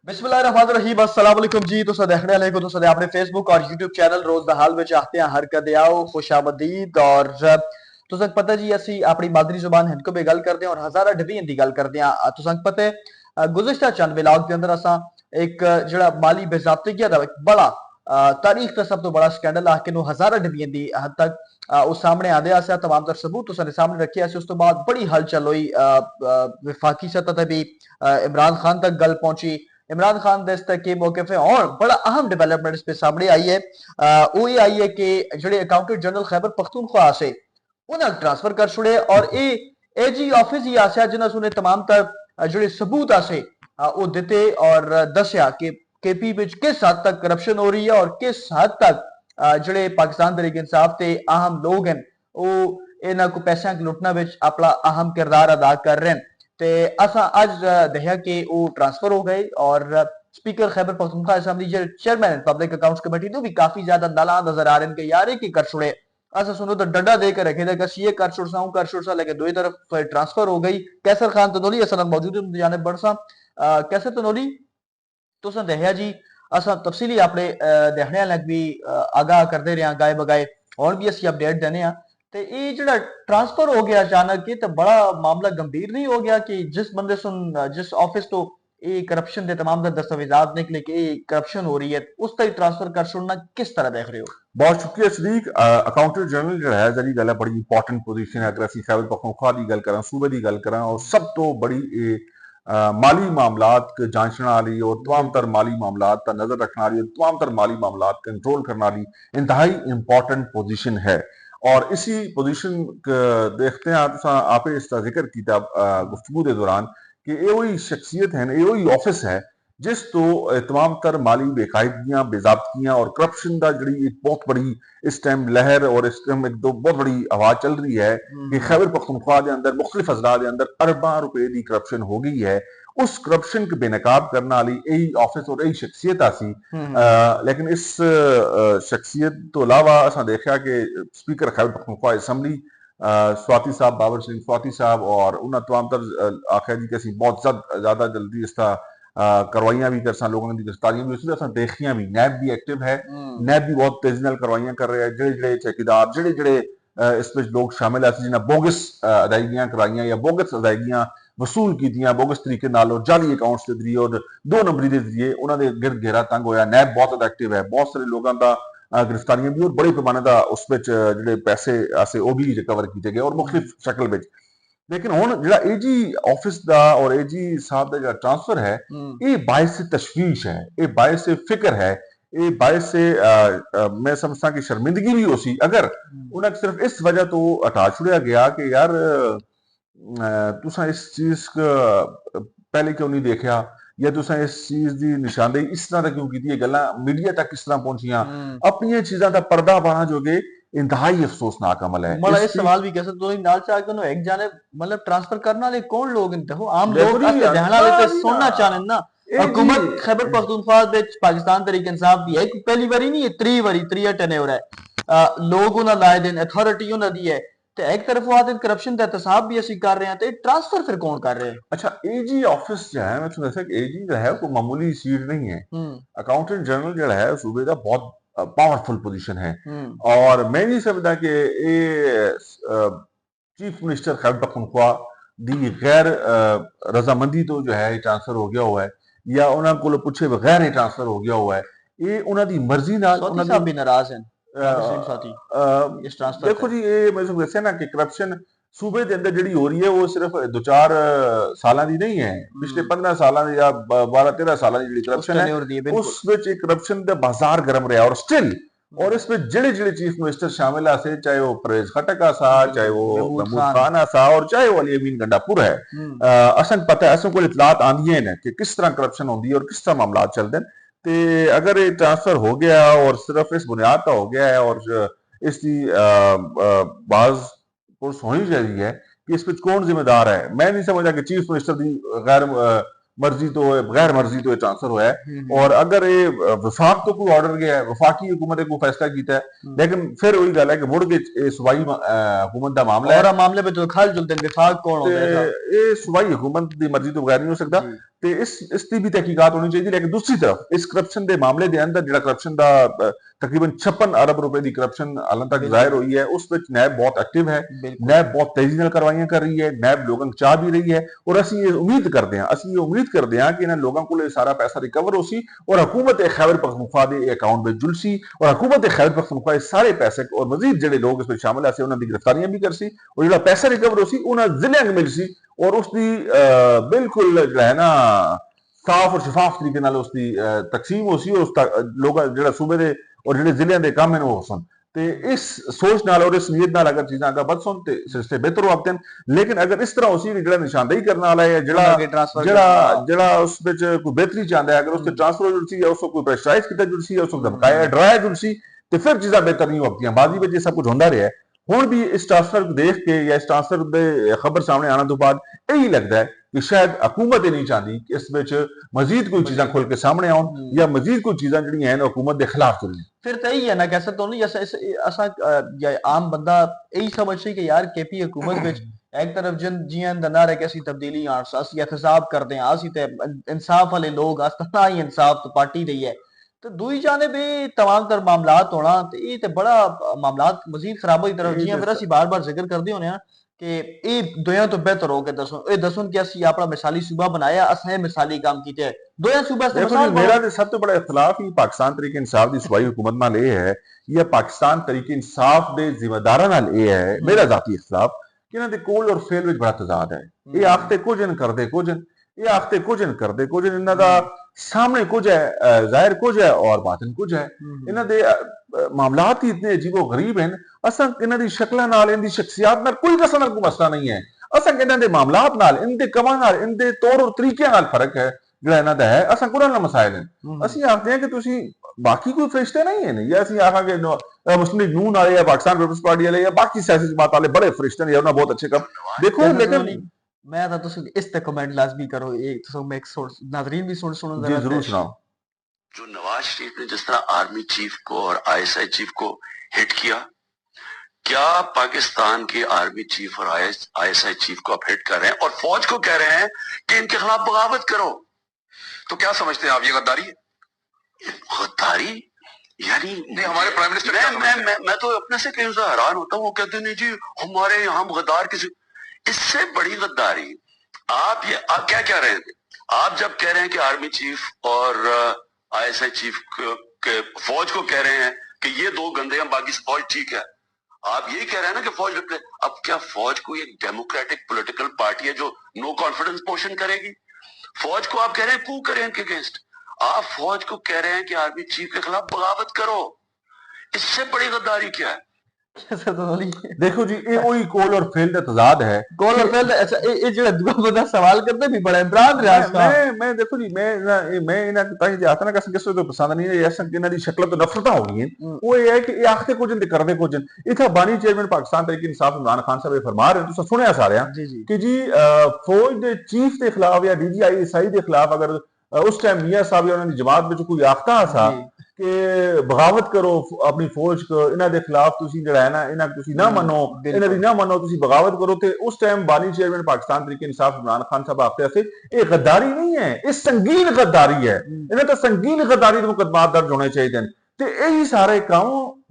बिस्मिल्लाहिर्रहमानिर्रहीम अस्सलाम वालेकुम जी। तुस देखने वाले को तुस अपने फेसबुक और यूट्यूब चैनल रोज द हाल में चाहते हैं हर कदे आओ खुशामदीद। और तुस पता जी असि अपनी मादरी जुबान हिंद को भी गल करते हैं और हजारा डबियन की गल करते हैं। तुस पता है गुज़िश्ता चंद व्लॉग के अंदर असा एक जड़ा माली बेजाबतगी दा एक बड़ा तारीख का सब तो बड़ा स्कैंडल आके नो हजारा डबियन की हद तक उस सामने आदे आसा तमाम तर सबूत तुसां सामने रखे आसे। उस तो बाद बड़ी हलचल हुई विफाकी सतह ते भी इमरान खान तक गल पहुंची। इमरान खान देश तक के मौके पे और बड़ा अहम डेवलपमेंट इस पे सामने आई है। वो ये आई है कि जो अकाउंटेंट जनरल खैबर पख्तूनख्वा से उन्हें ट्रांसफर कर छुड़े और ये एजी ऑफिस ही आसिया जिन्हें सुने तमाम तर जो सबूत आसे वो दिते और दसिया कि केपी विच किस हद तक करप्शन हो रही है और किस हद तक जो पाकिस्तान तरीके इंसाफ के अहम लोग हैं वो इन्हों को पैसा लुटना विच अपना अहम किरदार अदा कर रहे हैं। ते असा अज देखा कि वो ट्रांसफर हो गए और speaker Khyber Pakhtunkhwa assembly chairman public accounts committee तो भी काफी ज्यादा नाला नजर आ रहे हैं कि यार की कर छुड़े असा सुनो तो डंडा दे कर रखे थे ये कर छुड़सा लेकिन दो तरफ ट्रांसफर हो गई। कैसर खान तनोली असल मौजूद जाने बड़सा कैसर तनोली तुसा देखा जी असा तफसीली अपने देखने वाले भी आगाह करते रहे गाए बगाए और भी असं अपडेट देने ते ये जो ट्रांसफर हो गया अचानक ये तो बड़ा मामला गंभीर नहीं हो गया कि जिस बंदे सुन जिस ऑफिस तो ये करप्शन के तमाम दस्तावेजात निकले कि ये करप्शन हो रही है उस तक ट्रांसफर कर छोड़ना किस तरह देख रहे हो? बहुत शुक्रिया सदीक। अकाउंटेंट जनरल जो है जरी गल है बड़ी इंपॉर्टेंट पोजीशन है। अगर असं खैबर पख्तूनख्वा की गल करें सूबे की गल करें और सब तो बड़ी माली मामलात जांचने वाली और तमाम तर माली मामलात का नजर रखने वाली और तमाम तर माली मामलात कंट्रोल करने वाली इंतहाई इंपॉर्टेंट पोजीशन है। और इसी पोजीशन देखते हैं आप इसका जिक्र किया गुफ्तगू के दौरान कि ये वही शख्सियत है, ये वही ऑफिस है जिस तो तमाम तर माली बेकायदगियां बेजाबतियां और करप्शन का जी एक बहुत बड़ी इस टाइम लहर और इस टाइम एक दो बहुत बड़ी आवाज चल रही है कि खैबर पख्तूनख्वा के अंदर मुख्तलिफ अजला के अंदर अरबा रुपए की करप्शन हो गई है। उस करप्शन के बेनकाब करने वाली यही ऑफिस और यही शख्सियत आसी। लेकिन इस शख्सियत तो अलावा असा देखा कि स्पीकर खैबर पख्तूनख्वा असम्बली स्वाति साहब बाबर सिंह स्वाति साहब और उन्हें तमाम तर आखिर जी कि बहुत ज्यादा जल्दी इसका करवाइयां भी कर लोगों की गिरफ्तारियां भी उसमें देखियां भी नैब भी एक्टिव है। नैब भी बहुत तेजी नाल करवाइयां कर रहे हैं। जेड़े चौकीदार जेड़े इसमें लोग शामिल है जिन्हें बोगस अदायगियां कराइयां या बोगस अदायगियां वसूल कीतियां बोगस तरीके नाल और जाली अकाउंट्स के जरिए और दो नंबरी के जरिए उन्होंने गिरद घेरा तंग होया। नैब बहुत एक्टिव है, बहुत सारे लोगों का गिरफ्तारियां भी और बड़े पैमाने का उस जो पैसे आसे वो भी रिकवर किए गए और मुख्तलिफ शक्ल में। लेकिन हुण जिहड़ा एजी ऑफिस दा और एजी साहब दा जिहड़ा ट्रांसफर है ये बायस तशवीश है, ये बायस फिक्र है, ये बायस मैं समझता कि शर्मिंदगी भी हो सी अगर उन्हें सिर्फ इस वजह तो हटा छुड़िया गया कि यार तुसा इस चीज पहले क्यों नहीं देखा या तुसा इस चीज की निशानदेही इस तरह क्यों की ये गल्लां मीडिया तक किस तरह पहुंचियां अपनी चीजों का पर्दा पाना जो कि इंतहाई अफसोसनाक अमल है। बड़ा इस सवाल भी कह सकते हो नाल चाह के एक जाने मतलब ट्रांसफर करने वाले कौन लोग हैं? देखो आम लोग ध्यान वाले तो सुनना चाहने ना हुकूमत खैबर पख्तूनख्वा विच पाकिस्तान तहरीक इंसाफ भी है पहली बारी नहीं है त्री टने हो रहा है लोग उन्हें लाए दिन अथॉरिटी उन्हें दी है तो एक तरफ वो आते करप्शन का एहतसाब भी असि कर रहे हैं तो ट्रांसफर फिर कौन कर रहे हैं? अच्छा एजी ऑफिस जो है मैं तुम्हें दसा एजी जो है कोई मामूली सीट नहीं है। अकाउंटेंट जनरल जो है सूबे का बहुत पावरफुल पोजीशन है और मैं नहीं समझता कि ये चीफ मिनिस्टर खैबर पख्तूनख्वा दी गैर रजामंदी तो जो है ट्रांसफर हो गया हुआ है या उन्होंने को पूछे बगैर ही ट्रांसफर हो गया हुआ है। ये उन्होंने मर्जी ना भी नाराज हैं। देखो जी ये मैं दसिया ना कि करप्शन सूबे के अंदर जी हो रही है वो सिर्फ 2-4 साल की नहीं है, पिछले 15 साल या 12-13 साल की करप्शन है उस करप्शन का बाजार गर्म रहा और स्टिल और इसमें जेड़े जेड़े चीफ मिनिस्टर शामिल है चाहे वो परवेज खटक सा चाहे वो महमूद खान सा और चाहे वो अली अमीन गंडापुर है असन पता है असन को इतलात आंदियां ने कि किस तरह करप्शन होती है और किस तरह मामला चलते हैं। ते अगर ये ट्रांसफर हो गया और सिर्फ इस बुनियाद का हो गया है और इसकी बाज पुलिस होनी चाहिए है कि इस पर कौन जिम्मेदार है। मैं नहीं समझता कि चीफ मिनिस्टर की गैर मर्जी तो गैर मर्जी तो ट्रांसफर हुआ है और अगर ये विफाक तो कोई ऑर्डर गया है वफाकी हुकूमत को फैसला किया है लेकिन फिर वही गल है कि मुड़ के सूबाई हुकूमत का मामला है और मामले पे तो खाल जुलते विफाक कौन होता है ये सूबाई हुकूमत की मर्जी तो बगैर नहीं हो सकता। ਤੇ ਇਸ ਦੀ ਵੀ ਤਹਿਕੀਕਾਤ ਹੋਣੀ ਚਾਹੀਦੀ। ਲੇਕਿਨ ਦੂਸਰੀ ਤਰਫ ਇਸ ਕਰਪਸ਼ਨ ਦੇ ਮਾਮਲੇ ਦੇ ਅੰਦਰ ਜਿਹੜਾ ਕਰਪਸ਼ਨ ਦਾ ਤਕਰੀਬਨ 56 ਅਰਬ ਰੁਪਏ ਦੀ ਕਰਪਸ਼ਨ ਹਾਲਾਂ ਤੱਕ ਜ਼ਾਹਿਰ ਹੋਈ ਹੈ, ਉਸ ਵਿੱਚ ਨੈਬ ਬਹੁਤ ਐਕਟਿਵ ਹੈ, ਨੈਬ ਬਹੁਤ ਤੇਜ਼ੀ ਨਾਲ ਕਾਰਵਾਈਆਂ ਕਰ ਰਹੀ ਹੈ, ਨੈਬ ਲੋਕਾਂ ਨੂੰ ਚਾਹ ਵੀ ਰਹੀ ਹੈ ਔਰ ਅਸੀਂ ਇਹ ਉਮੀਦ ਕਰਦੇ ਹਾਂ ਕਿ ਇਹਨਾਂ ਲੋਕਾਂ ਕੋਲ ਇਹ ਸਾਰਾ ਪੈਸਾ ਰਿਕਵਰ ਹੋ ਸੀ ਔਰ ਹਕੂਮਤ ਖੈबर पख्तूनख्वा ਦੇ ਅਕਾਊਂਟ ਵਿੱਚ ਜੁੜ ਸੀ ਔਰ ਹਕੂਮਤ ਖੈबर पख्तूनख्वा ਇਹ ਸਾਰੇ ਪੈਸੇ ਔਰ ਮਜ਼ੀਦ ਜਿਹੜੇ ਲੋਕ ਇਸ ਵਿੱਚ ਸ਼ਾਮਲ ਸੀ ਉਹਨਾਂ ਦੀ ਗ੍ਰਿਫਤਾਰੀਆਂ ਵੀ ਕਰ ਸੀ ਔਰ ਜਿਹੜਾ ਪੈਸਾ ਰਿਕਵਰ ਹੋ ਸੀ ਉਹਨਾਂ ਜ਼ਿਲ੍ਹਿਆਂ ਨੂੰ ਮਿਲ ਸੀ ਔਰ ਉਸ ਦੀ ਬਿਲਕੁਲ ਜਿਹੜਾ ਹੈ ਨਾ ਸਾਫ਼ ਔਰ ਸ਼ਫਾਫ ਤਰੀਕੇ ਨਾਲ ਉਸ ਦੀ ਤਕਸੀਮ ਹੋ ਸੀ ਔਰ ਉਸ ਲੋਕਾਂ ਜਿਹੜਾ ਸੂਬੇ ਦੇ ਔਰ ਜਿਹੜੇ ਜ਼ਿਲ੍ਹਿਆਂ ਦੇ ਕੰਮ ਹਨ ਉਹ ਸਨ। ਤੇ ਇਸ ਸੋਚ ਨਾਲ ਔਰ ਇਸ ਨੀਅਤ ਨਾਲ ਅਗਰ ਚੀਜ਼ਾਂ ਅੱਗੇ ਵੱਧ ਸਨ ਤੇ ਸਿਲਸਿਲੇ ਬਿਹਤਰ ਹੋ ਆਪਦੇ ਲੇਕਿਨ ਅਗਰ ਇਸ ਤਰ੍ਹਾਂ ਹੋ ਸੀ ਕਿ ਜਿਹੜਾ ਨਿਸ਼ਾਨਦੇਹੀ ਕਰਨ ਵਾਲਾ ਹੈ ਜਿਹੜਾ ਉਸ ਵਿੱਚ ਕੋਈ ਬਿਹਤਰੀ ਚਾਹੁੰਦਾ ਹੈ, ਅਗਰ ਉਸ ਤੇ ਟ੍ਰਾਂਸਫਰ ਜੁੜ ਸੀ ਜਾਂ ਉਸ ਤੋਂ ਕੋਈ ਪ੍ਰੈਸ਼ਰਾਈਜ਼ ਕੀਤਾ ਜੁੜ ਸੀ ਜਾਂ ਉਸ ਤੋਂ ਧਮਕਾਇਆ ਡਰਾਇਆ ਜੁੜ ਸੀ ਤੇ ਫਿਰ ਚੀਜ਼ਾਂ ਬਿਹਤਰ ਨਹੀਂ ਹੋ ਆਪਦੀਆਂ। ਬਾਜ਼ੀ ਵਿੱਚ ਇਹ ਸਭ ਕੁਝ ਹੁੰਦਾ ਰਿਹਾ ਹੁਣ ਵੀ ਇਸ ਟ੍ਰਾਂਸਫਰ ਨੂੰ ਦੇਖ ਕੇ ਜਾਂ ਇਸ ਟ੍ਰਾਂਸਫਰ ਦੇ ਖਬਰ ਸਾਹਮਣੇ ਆਉਣ ਤੋਂ ਬਾਅਦ ਇਹੀ ਲੱਗਦਾ ਹੈ ਕਿ ਸ਼ਾयद हुकूमत ही नहीं चाहती कि इस विच मजीद कोई चीज़ां खुल के सामने आउन या मजीद कोई चीज़ां जिहड़ियां हैं हुकूमत के खिलाफ चलन। फिर तो यही है ना, कह सकता हूं जैसे असा या आम बंदा यही समझ सी कि यार केपी हुकूमत विच एक तरफ जियां दा ना रहे कि असि तब्दीली आण असी एहतसाब करदे हां, असि ते इंसाफ वाले लोग अस्तना ही इंसाफ तो पार्टी रही है तो दूई जाने भी तमाम तर मामलात होना तो ये तो बड़ा मामलात मजीद खराबी की तरफ जियां फिर असि बार बार जिक्र करदे होने कि ये दोयां तो बेहतर हो के दसन कि असि अपना मिसाली सूबा बनाया, असें मिसाली काम कीते दोयां सूबा मेरा तो सब तो बड़ा इख्तलाफ ही पाकिस्तान तरीके इंसाफ की सूबाई हुकूमत नाल ये है या पाकिस्तान तरीके इंसाफ के जिम्मेदारां नाल ये है मेरा जाती इख्तलाफ कि इन्हां दे कोल और फेल विच बड़ा तजाद है। ये आखते कुछ न करदे कुछ ये आखते कुछ न करदे कुछ इन्हां दा सामने कुछ है जाहिर कुछ है और बातिन कुछ है। इन्हां दे मामलात ही इतने अजीबो गरीब हैं असां इन्हां दी शक्लां नाल इन्हां दी शख्सियत नाल कोई असां नाल कोई मसला नहीं है। असां इन्हां दे मामलात नाल इनदे कमां नाल इनदे तौर और तरीके नाल फर्क है ਜਿਹੜਾ ਇਹਨਾਂ ਦਾ ਹੈ। ਅਸਾਂ ਕੁਰਾਨ ਨਾਲ ਮਸਾਇਲ ਹਨ ਅਸੀਂ ਆਖਦੇ ਹਾਂ ਕਿ ਤੁਸੀਂ ਬਾਕੀ ਕੋਈ ਫਰਿਸ਼ਤੇ ਨਹੀਂ ਹਨ ਜਾਂ ਅਸੀਂ ਆਖਾਂਗੇ ਮੁਸਲਿਮ ਲੀਗ ਨੂਨ ਵਾਲੇ ਜਾਂ ਪਾਕਿਸਤਾਨ ਪੀਪਲਸ ਪਾਰਟੀ ਵਾਲੇ ਜਾਂ ਬਾਕੀ ਸਿਆਸੀ ਜਮਾਤ ਵਾਲੇ ਬੜੇ ਫਰਿਸ਼ਤੇ ਨੇ ਉਹਨਾਂ ਬਹੁਤ ਅੱਛੇ ਕੰਮ ਦੇਖੋ ਲੇਕਿन मैं तो तुम इस पे कमेंट लाजमी करो एक तो मैं एक नाज़रीन भी सुनो जी जरूर सुनाओ। जो नवाज शरीफ ने जिस तरह आर्मी चीफ को और आईएसआई चीफ को हिट किया, क्या पाकिस्तान के आर्मी चीफ और आईएसआई चीफ को आप हिट कर रहे हैं और फौज को कह रहे हैं कि इनके खिलाफ बगावत करो, तो क्या समझते हैं आप ये गद्दारी है? गद्दारी यानी नहीं, हमारे प्राइम मिनिस्टर मैं तो अपने से कहीं से हैरान होता हूँ। वो कहते नहीं जी हमारे यहाँ गद्दार किसी, इससे बड़ी गद्दारी आप क्या कह रहे थे? आप जब कह रहे हैं कि आर्मी चीफ और आईएसआई चीफ के फौज को कह रहे हैं कि ये दो गंदे हैं बाकी फौज ठीक है, आप यही कह रहे हैं ना कि फौज, अब क्या फौज कोई एक डेमोक्रेटिक पॉलिटिकल पार्टी है जो नो कॉन्फिडेंस पोषण करेगी? फौज को आप कह रहे हैं कू करें इनके अगेंस्ट, आप फौज को कह रहे हैं कि आर्मी चीफ के खिलाफ बगावत करो, इससे बड़ी गद्दारी क्या है? देखो जी ये वही कोल और फेल का तजाद है। कोल और फेल अच्छा ये जो दूसरा बंदा सवाल करते भी बड़ा इमरान रियाज का मैं देखो जी मैं इना ताकि जाता ना कसम किसी को पसंद नहीं है ऐसा कि इना दी शक्ल तो नफरत हो गई है वो ये है कि ये आखते कुछ नहीं करते कुछ इथा बानी चेयरमैन पाकिस्तान तरीके इंसाफ इमरान खान साहब फरमा रहे तुसा सुनया सारे कि जी फौज दे चीफ के खिलाफ या डीजीआई आईएसआई के खिलाफ अगर उस टाइम मियां साहब या उन्होंने जमात में कोई आखता सा कि बगावत करो अपनी फौज को इन्हां दे खिलाफ तुसी जिहड़ा है ना इन्हां तुसी ना मनो इन्हां दी ना मनो तुसी बगावत करो ते उस टाइम बानी चेयरमैन पाकिस्तान तरीके इंसाफ इमरान खान साहब आखते थे ये गद्दारी नहीं है ये संगीन गद्दारी है इन्हें तो संगीन गद्दारी के मुकदमा दर्ज होने चाहिए ते यही सारे काम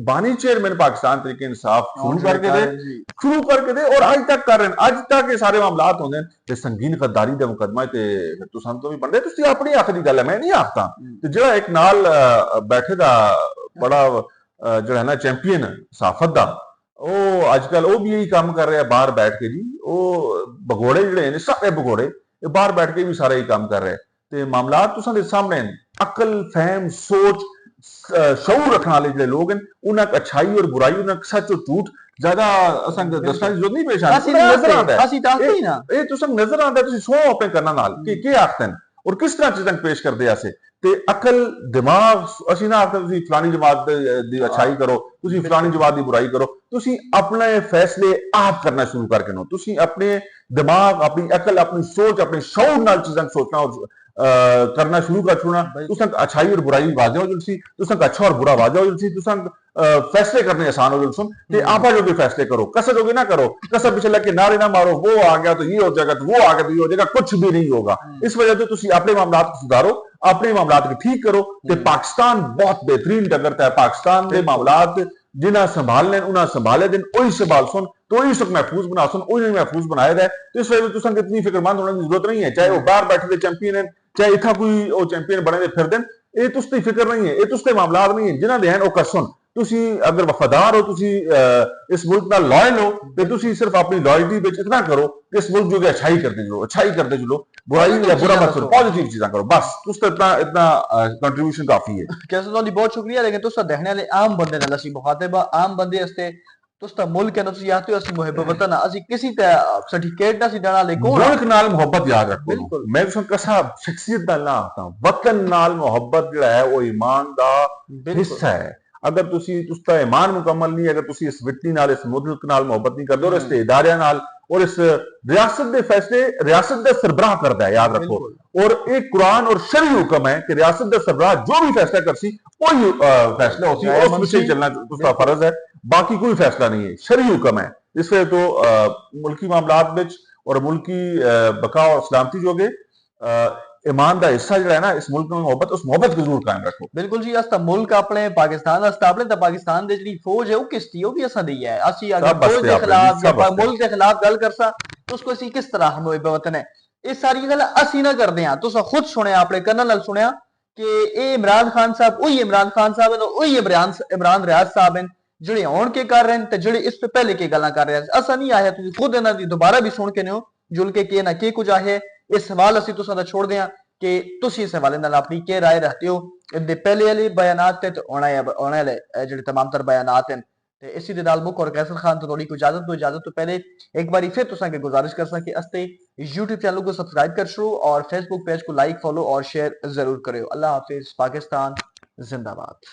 बानी चेयरमैन पाकिस्तान तरीके इंसाफ शुरू करके दे और आज तक कर रहे हैं आज तक ये सारे मामलात होंगे ते संगीन गद्दारी का मुकदमा ते तुसां तो भी बनदे तुसी अपनी आखिरी गल है मैं नहीं आखता ते जेड़ा एक नाल बैठे दा बड़ा जेड़ा है ना चैंपियन साफत दा ਉਹ ਅੱਜ ਕੱਲ ਉਹ ਵੀ ਇਹੀ ਕੰਮ ਕਰ ਰਿਹਾ ਬਾਹਰ ਬੈਠ ਕੇ ਜੀ ਉਹ ਭਗੋੜੇ ਜਿਹੜੇ ਨੇ ਸਾਰੇ ਭਗੋੜੇ ਇਹ ਬਾਹਰ ਬੈਠ ਕੇ ਵੀ ਸਾਰੇ ਹੀ ਕੰਮ ਕਰ ਰਹੇ ਤੇ ਮਾਮਲਾਤ ਤੁਸਾਂ ਦੇ ਸਾਹਮਣੇ ਅਕਲ ਫਹਿਮ ਸੋਚ शऊर रखने वाले जो लोग हैं उन्हें अच्छाई और बुराई उन्हें सच और झूठ ज्यादा असां दसना की जरूरत नहीं पेश आती नजर आता है ये तुसां नजर आता है तुसी सो अपने करना नाल कि के आखते हैं और किस तरह चीज़ां पेश करदे आसे ते अकल दिमाग असीं ना आखदे तुसी फलानी जमात दी अच्छाई करो तुसी फलानी जमात दी बुराई करो तुसी अपने फैसले आप करना शुरू करके नो तुसी अपने दिमाग अपनी अकल अपनी सोच अपने शऊर नाल चीज़ां सोचना करना शुरू कर छुना तुसां अच्छाई और बुराई वाजह हो जुलसी तुसां अच्छा और बुरा वाजह हो जुलसी तुसां फैसले करने आसान हो जुलसन ते आपा जो भी फैसले करो कसर जोगे ना करो कसर पीछे लग के नारे ना मारो वो आ गया तो ये हो जाएगा तो वो आ गया तो ये हो जाएगा कुछ भी नहीं होगा इस वजह से तुसी अपने मामलात को सुधारो अपने मामलात को ठीक करो ते पाकिस्तान बहुत बेहतरीन टकरता है पाकिस्तान के मामलात जिन्हें संभालने उन्हें संभाले दिन वही संभाल सुन तो वही सुख महफूज बना सुन वही महफूज बनाया है तो इस वजह से इतनी फिक्रमंद होने की जरूरत नहीं है चाहे वो बाहर बैठे चैंपियन है चाहे इतना कोई वो चैंपियन बने फिर दिन ये तुसकी फिक्र नहीं है ये तुसके मामलात नहीं है जिन्हें देन वो कर सुन तुसी अगर वफादार हो तुसी इस मुल्क का लॉयल हो तो तुसी सिर्फ अपनी लॉयल्टी विच इतना करो कि इस मुल्क जो कि अच्छाई करते चलो बुराई या बुरा मत करो पॉजिटिव चीजें करो बस तुस इतना इतना कंट्रीब्यूशन काफी है कैसे तो बहुत शुक्रिया लेकिन तुस देखने वाले आम बंदे ने लसी मुखातिब आम बंदे हस्ते तुस ता मुल्क है तुस याते हो असि मुहिब वतन असि किसी ते सर्टिफिकेट ना सी देना ले कौन मुल्क नाल मोहब्बत याद रखो बिल्कुल मैं तुम कसा शख्सियत नाल ना आता वतन नाल मोहब्बत जो है वो ईमान दा हिस्सा है अगर तुसका ईमान मुकम्मल नहीं अगर तुसी इस विटनी नाल इस मुल्क नाल मोहब्बत नहीं करदे और इस इदारे नाल और इस रियासत के फैसले रियासत का सरबराह करता है याद रखो और एक कुरान और शरई हुक्म है कि रियासत का सरबराह जो भी फैसला करसी वही फैसला होती है और उससे चलना उसका फर्ज है बाकी कोई फैसला नहीं है शरई हुक्म है इस वजह तो मुल्की मामलात विच और मुल्की बका और सलामती जो के ईमान का हिस्सा जो है ना इस मुल्क में मोहब्बत उस मोहब्बत को जरूर कायम रखो बिल्कुल जी अस मुल्क अपने पाकिस्तान अपने पाकिस्तान दी जेहड़ी फौज है वो किसती वो भी असा दी है असी अगर फौज के खिलाफ या मुल्क के खिलाफ गल करसा तो उसको असी किस तरह हम वतन है ये सारी गल असी ना करते हैं तुसा खुद सुने अपने कन्न नाल सुनिया कि ये इमरान खान साहब वही इमरान खान साहब है वही इमरान रियाज साहब हैं जेडे आउण के कर रहे हैं ते जेडे इस पे पहले के गल्लां कर रहे हैं असा नहीं आया तुम खुद इन्हां दी दोबारा भी सुन के नो जुल के ना के कुछ आहे ये सवाल असी तुसा दा छोड़ दें कि तुसी इस हवाले नाल अपनी क्या राय रखते हो इनदे पहले वाले बयानात ते आने वाले जेडे तमाम तर बयानात हैं ते इसी दे नाल मुक और कैसर खान तो थोड़ी इजाजत तो पहले एक बार फिर तुसा के गुजारिश कर सके अस्ते YouTube चैनल को सब्सक्राइब कर शो और Facebook पेज को लाइक फॉलो और शेयर जरूर करो अल्लाह हाफिज पाकिस्तान जिंदाबाद।